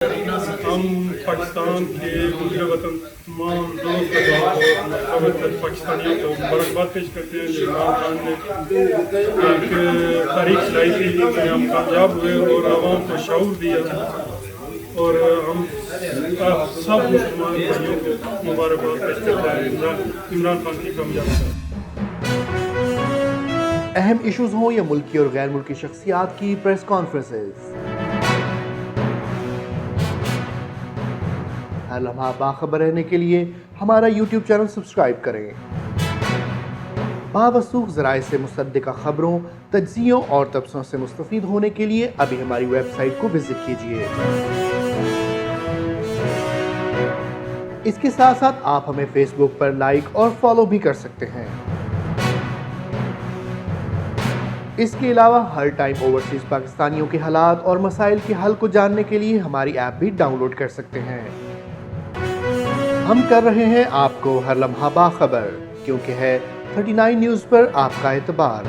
ہم پاکستان کے مدیر وطن تمام دوست احباب اور پاکستانیوں کو مبارکباد پیش کرتے ہیں جو عمران خان نے ایک تاریخ چلائی تھی جس میں ہم کامیاب ہوئے اور عوام کو شعور دیا اور ہم سب مسلمان بھائیوں کو مبارکباد پیش کرتے ہیں عمران خان کی کامیابی۔ اہم ایشوز ہوں یا ملکی اور غیر ملکی شخصیات کی پریس کانفرنسز، ہر لمحہ باخبر رہنے کے لیے ہمارا یوٹیوب چینل سبسکرائب کریں۔ باوثوق ذرائع سے مصدقہ خبروں، تجزیوں اور تبصروں سے مستفید ہونے کے لیے ابھی ہماری ویب سائٹ کو وزٹ کیجیے۔ اس کے ساتھ ساتھ آپ ہمیں فیس بک پر لائک اور فالو بھی کر سکتے ہیں۔ اس کے علاوہ ہر ٹائم اوورسیز پاکستانیوں کے حالات اور مسائل کے حل کو جاننے کے لیے ہماری ایپ بھی ڈاؤن لوڈ کر سکتے ہیں۔ ہم کر رہے ہیں آپ کو ہر لمحہ باخبر، کیونکہ ہے 39 نیوز پر آپ کا اعتبار۔